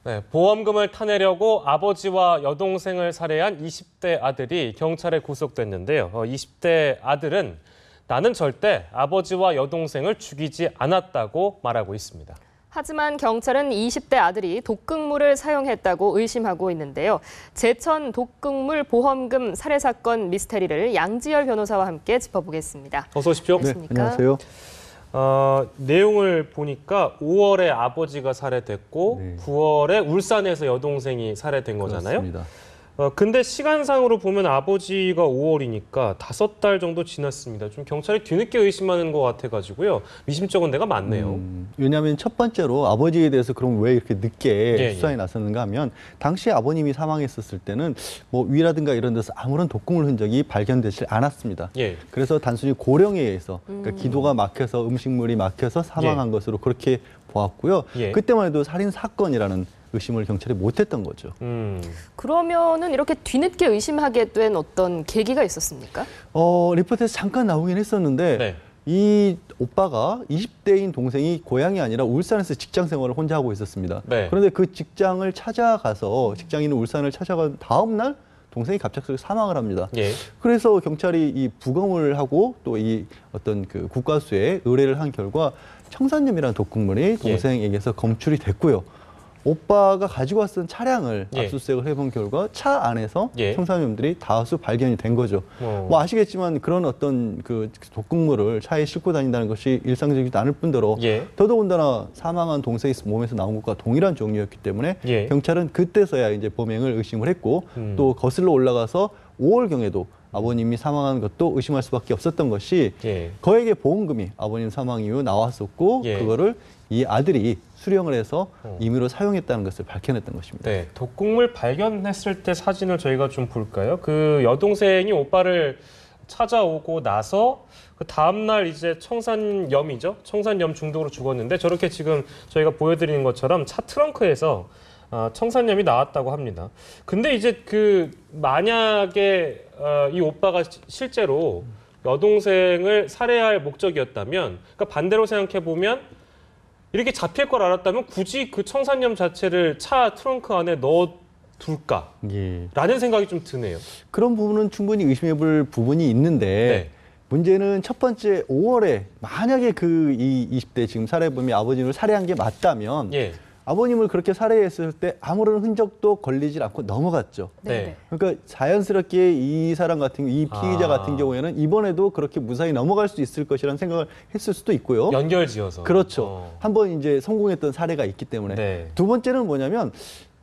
네, 보험금을 타내려고 아버지와 여동생을 살해한 20대 아들이 경찰에 구속됐는데요. 20대 아들은 나는 절대 아버지와 여동생을 죽이지 않았다고 말하고 있습니다. 하지만 경찰은 20대 아들이 독극물을 사용했다고 의심하고 있는데요. 제천 독극물 보험금 살해 사건 미스테리를 양지열 변호사와 함께 짚어보겠습니다. 어서 오십시오. 네, 안녕하세요. 내용을 보니까 5월에 아버지가 살해됐고 네. 9월에 울산에서 여동생이 살해된 거잖아요. 그렇습니다. 근데 시간상으로 보면 아버지가 5월이니까 5달 정도 지났습니다. 좀 경찰이 뒤늦게 의심하는 것 같아가지고요. 미심쩍은 데가 많네요. 왜냐하면 첫 번째로 아버지에 대해서 그럼 왜 이렇게 늦게 예, 수사에 나섰는가 하면 당시 아버님이 사망했었을 때는 뭐 위라든가 이런 데서 아무런 독극물 흔적이 발견되지 않았습니다. 예. 그래서 단순히 고령에 의해서 그러니까 기도가 막혀서 음식물이 막혀서 사망한 것으로 그렇게 보았고요. 예. 그때만 해도 살인 사건이라는 의심을 경찰이 못했던 거죠. 그러면은 이렇게 뒤늦게 의심하게 된 어떤 계기가 있었습니까? 리포트에서 잠깐 나오긴 했었는데 네. 이 오빠가 20대인 동생이 고향이 아니라 울산에서 직장 생활을 혼자 하고 있었습니다. 네. 그런데 그 직장을 찾아가서 직장이 있는 울산을 찾아간 다음 날 동생이 갑작스레 사망을 합니다. 예. 그래서 경찰이 이 부검을 하고 또 이 어떤 그 국과수에 의뢰를 한 결과 청산염이라는 독극물이 동생에게서 검출이 됐고요. 오빠가 가지고 왔던 차량을 예. 압수수색을 해본 결과 차 안에서 예. 청산염들이 다수 발견이 된 거죠. 뭐 아시겠지만 그런 어떤 그 독극물을 차에 싣고 다닌다는 것이 일상적이지 않을 뿐더러 예. 더더군다나 사망한 동생의 몸에서 나온 것과 동일한 종류였기 때문에 예. 경찰은 그때서야 이제 범행을 의심을 했고 또 거슬러 올라가서 5월경에도 아버님이 사망한 것도 의심할 수밖에 없었던 것이 예. 거액의 보험금이 아버님 사망 이후 나왔었고 예. 그거를 이 아들이 수령을 해서 임의로 사용했다는 것을 밝혀냈던 것입니다. 네, 독극물 발견했을 때 사진을 저희가 좀 볼까요? 그 여동생이 오빠를 찾아오고 나서 그 다음날 이제 청산염이죠. 청산염 중독으로 죽었는데 저렇게 지금 저희가 보여드리는 것처럼 차 트렁크에서 청산염이 나왔다고 합니다. 근데 이제 그 만약에 이 오빠가 실제로 여동생을 살해할 목적이었다면, 그러니까 반대로 생각해 보면 이렇게 잡힐 걸 알았다면 굳이 그 청산염 자체를 차 트렁크 안에 넣어둘까? 예. 라는 생각이 좀 드네요. 그런 부분은 충분히 의심해볼 부분이 있는데 네. 문제는 첫 번째 5월에 만약에 그 이 20대 지금 살해범이 아버님을 살해한 게 맞다면 예. 아버님을 그렇게 살해했을 때 아무런 흔적도 걸리질 않고 넘어갔죠. 네. 그러니까 자연스럽게 이 사람 같은 이 피의자 같은 경우에는 이번에도 그렇게 무사히 넘어갈 수 있을 것이라는 생각을 했을 수도 있고요. 연결지어서. 그렇죠. 한번 이제 성공했던 사례가 있기 때문에. 네. 두 번째는 뭐냐면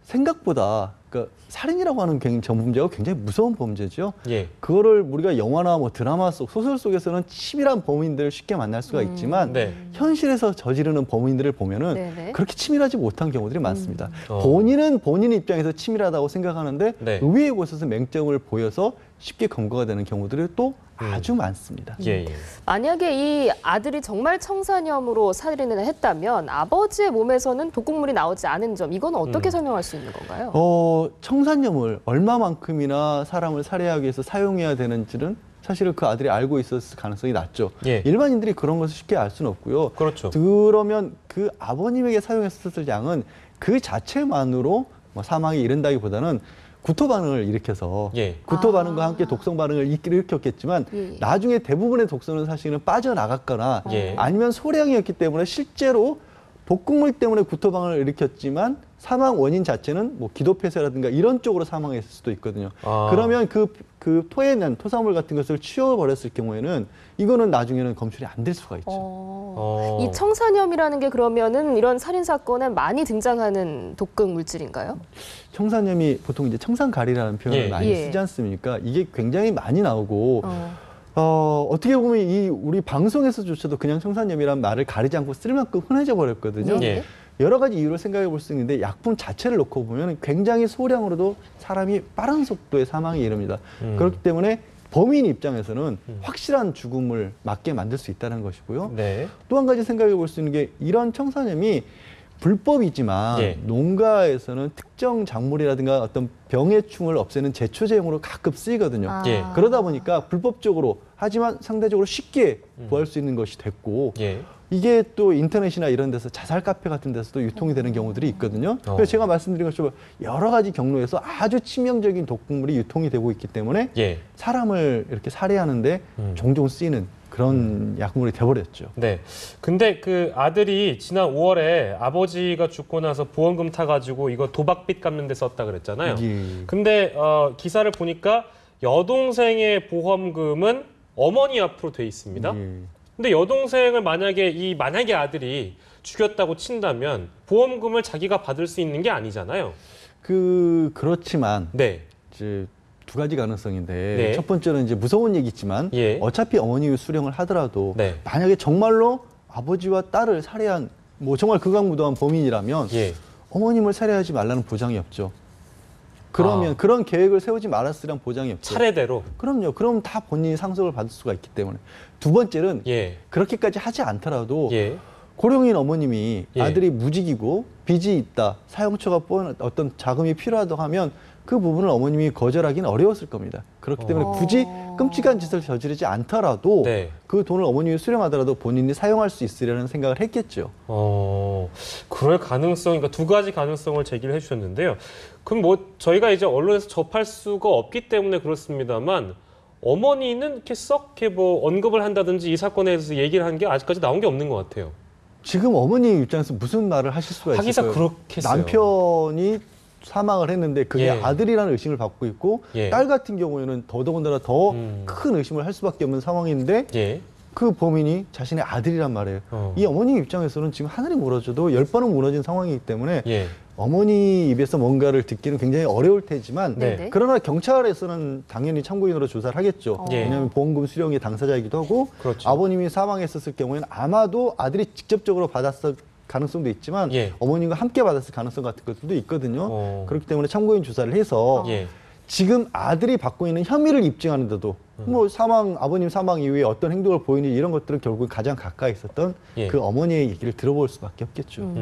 생각보다 그러니까 살인이라고 하는 범죄가 굉장히 무서운 범죄죠. 예. 그거를 우리가 영화나 뭐 드라마 속 소설 속에서는 치밀한 범인들을 쉽게 만날 수가 있지만 네. 현실에서 저지르는 범인들을 보면은 네네. 그렇게 치밀하지 못한 경우들이 많습니다. 본인은 본인 입장에서 치밀하다고 생각하는데 네. 의외의 곳에서 맹점을 보여서 쉽게 검거가 되는 경우들이 또 아주 많습니다. 예, 예. 만약에 이 아들이 정말 청산염으로 살인을 했다면 아버지의 몸에서는 독극물이 나오지 않은 점, 이건 어떻게 설명할 수 있는 건가요? 청산염을 얼마만큼이나 사람을 살해하기 위해서 사용해야 되는지는 사실은 그 아들이 알고 있었을 가능성이 낮죠. 예. 일반인들이 그런 것을 쉽게 알 수는 없고요. 그렇죠. 그러면 그 아버님에게 사용했었을 양은 그 자체만으로 뭐 사망에 이른다기보다는 구토 반응을 일으켜서 예. 구토 반응과 함께 독성 반응을 일으켰겠지만 예. 나중에 대부분의 독성은 사실은 빠져나갔거나 예. 아니면 소량이었기 때문에 실제로 독극물 때문에 구토 반응을 일으켰지만 사망 원인 자체는 뭐 기도폐쇄라든가 이런 쪽으로 사망했을 수도 있거든요. 그러면 그 토에 난 토사물 같은 것을 치워버렸을 경우에는 이거는 나중에는 검출이 안 될 수가 있죠. 이 청산염이라는 게 그러면은 이런 살인 사건에 많이 등장하는 독극 물질인가요? 청산염이 보통 이제 청산가리라는 표현을 예. 많이 예. 쓰지 않습니까? 이게 굉장히 많이 나오고 어떻게 보면 이 우리 방송에서조차도 그냥 청산염이라는 말을 가리지 않고 쓸 만큼 흔해져 버렸거든요. 예. 여러 가지 이유를 생각해 볼 수 있는데 약품 자체를 놓고 보면 굉장히 소량으로도 사람이 빠른 속도의 사망에 이릅니다. 그렇기 때문에 범인 입장에서는 확실한 죽음을 맞게 만들 수 있다는 것이고요. 네. 또 한 가지 생각해 볼 수 있는 게 이런 청산염이 불법이지만 예. 농가에서는 특정 작물이라든가 어떤 병해충을 없애는 제초제용으로 가끔 쓰이거든요. 예. 그러다 보니까 불법적으로 하지만 상대적으로 쉽게 구할 수 있는 것이 됐고 예. 이게 또 인터넷이나 이런 데서 자살 카페 같은 데서도 유통이 되는 경우들이 있거든요. 그래서 제가 말씀드린 것처럼 여러 가지 경로에서 아주 치명적인 독극물이 유통이 되고 있기 때문에 예. 사람을 이렇게 살해하는데 종종 쓰이는 그런 약물이 돼버렸죠. 네. 근데 그 아들이 지난 5월에 아버지가 죽고 나서 보험금 타가지고 이거 도박빚 갚는 데 썼다 그랬잖아요. 예. 근데 기사를 보니까 여동생의 보험금은 어머니 앞으로 돼 있습니다. 예. 근데 여동생을 만약에 아들이 죽였다고 친다면 보험금을 자기가 받을 수 있는 게 아니잖아요. 그렇지만 네. 이제 두 가지 가능성인데 네. 첫 번째는 이제 무서운 얘기지만 예. 어차피 어머니 수령을 하더라도 네. 만약에 정말로 아버지와 딸을 살해한 뭐 정말 극악무도한 범인이라면 예. 어머님을 살해하지 말라는 보장이 없죠. 그러면 그런 계획을 세우지 말았으란 보장이 없죠. 차례대로. 그럼요. 그럼 다 본인이 상속을 받을 수가 있기 때문에. 두 번째는 예. 그렇게까지 하지 않더라도 예. 고령인 어머님이 예. 아들이 무직이고 빚이 있다, 사용처가 뻔한 어떤 자금이 필요하다고 하면 그 부분을 어머님이 거절하기는 어려웠을 겁니다. 그렇기 때문에 굳이 끔찍한 짓을 저지르지 않더라도 네. 그 돈을 어머님이 수령하더라도 본인이 사용할 수 있으려는 생각을 했겠죠. 그럴 가능성, 그러니까 두 가지 가능성을 제기를 해주셨는데요. 그럼 뭐 저희가 이제 언론에서 접할 수가 없기 때문에 그렇습니다만 어머니는 이렇게 썩 이렇게 뭐 언급을 한다든지 이 사건에 대해서 얘기를 한 게 아직까지 나온 게 없는 것 같아요. 지금 어머니 입장에서 무슨 말을 하실 수가 하기사 있을까요? 그렇겠어요. 남편이 사망을 했는데 그게 예. 아들이라는 의심을 받고 있고 예. 딸 같은 경우에는 더더군다나 더 큰 의심을 할 수밖에 없는 상황인데 예. 그 범인이 자신의 아들이란 말이에요. 이 어머니 입장에서는 지금 하늘이 무너져도 10번은 무너진 상황이기 때문에 예. 어머니 입에서 뭔가를 듣기는 굉장히 어려울 테지만 네. 그러나 경찰에서는 당연히 참고인으로 조사를 하겠죠. 예. 왜냐하면 보험금 수령의 당사자이기도 하고 그렇죠. 아버님이 사망했었을 경우에는 아마도 아들이 직접적으로 받았을 가능성도 있지만 예. 어머님과 함께 받았을 가능성 같은 것들도 있거든요. 그렇기 때문에 참고인 조사를 해서 예. 지금 아들이 받고 있는 혐의를 입증하는데도 뭐 아버님 사망 이후에 어떤 행동을 보이는지 이런 것들은 결국 가장 가까이 있었던 예. 그 어머니의 얘기를 들어볼 수밖에 없겠죠.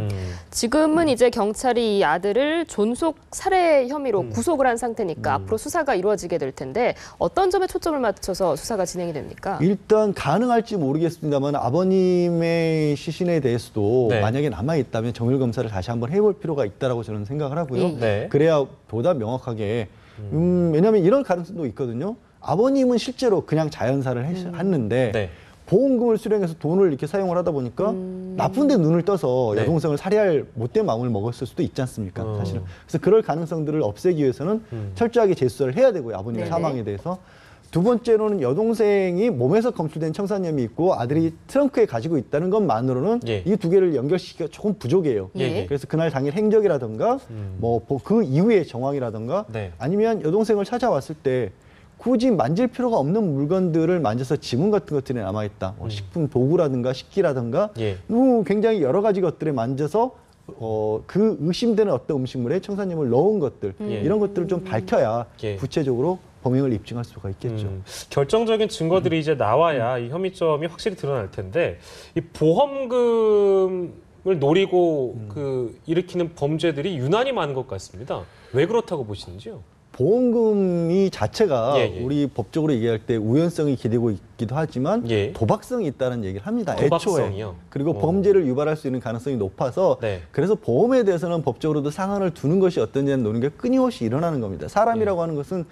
지금은 이제 경찰이 이 아들을 존속 살해 혐의로 구속을 한 상태니까 앞으로 수사가 이루어지게 될 텐데 어떤 점에 초점을 맞춰서 수사가 진행이 됩니까? 일단 가능할지 모르겠습니다만 아버님의 시신에 대해서도 네. 만약에 남아있다면 정밀 검사를 다시 한번 해볼 필요가 있다라고 저는 생각을 하고요. 예. 네. 그래야 보다 명확하게 왜냐하면 이런 가능성도 있거든요. 아버님은 실제로 그냥 자연사를 했는데 네. 보험금을 수령해서 돈을 이렇게 사용을 하다 보니까 나쁜 데 눈을 떠서 네. 여동생을 살해할 못된 마음을 먹었을 수도 있지 않습니까? 사실은. 그래서 그럴 가능성들을 없애기 위해서는 철저하게 재수사를 해야 되고요. 아버님의 네네. 사망에 대해서. 두 번째로는 여동생이 몸에서 검출된 청산염이 있고 아들이 트렁크에 가지고 있다는 것만으로는 예. 이 두 개를 연결시키기가 조금 부족해요. 예. 그래서 그날 당일 행적이라든가 뭐 그 이후의 정황이라든가 네. 아니면 여동생을 찾아왔을 때 굳이 만질 필요가 없는 물건들을 만져서 지문 같은 것들이 남아있다. 뭐 식품 도구라든가 식기라든가 예. 굉장히 여러 가지 것들을 만져서 그 의심되는 어떤 음식물에 청산염을 넣은 것들 이런 것들을 좀 밝혀야 예. 구체적으로 범행을 입증할 수가 있겠죠. 결정적인 증거들이 이제 나와야 이 혐의점이 확실히 드러날 텐데 이 보험금을 노리고 일으키는 범죄들이 유난히 많은 것 같습니다. 왜 그렇다고 보시는지요? 보험금이 자체가 예. 우리 법적으로 얘기할 때 우연성이 기대고 있기도 하지만 예. 도박성이 있다는 얘기를 합니다. 도박성이요? 애초에. 그리고 범죄를 유발할 수 있는 가능성이 높아서 네. 그래서 보험에 대해서는 법적으로도 상한을 두는 것이 어떤지는 노는 게 끊임없이 일어나는 겁니다. 사람이라고 하는 것은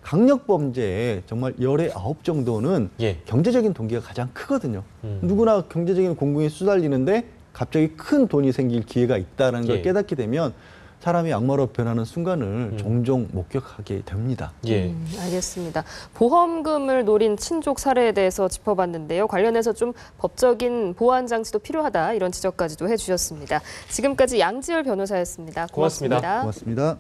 강력범죄에 정말 19 정도는 예. 경제적인 동기가 가장 크거든요. 누구나 경제적인 공공에 수달리는데 갑자기 큰 돈이 생길 기회가 있다는 걸 예. 깨닫게 되면 사람이 악마로 변하는 순간을 종종 목격하게 됩니다. 예. 알겠습니다. 보험금을 노린 친족 사례에 대해서 짚어봤는데요. 관련해서 좀 법적인 보완 장치도 필요하다 이런 지적까지도 해주셨습니다. 지금까지 양지열 변호사였습니다. 고맙습니다. 고맙습니다.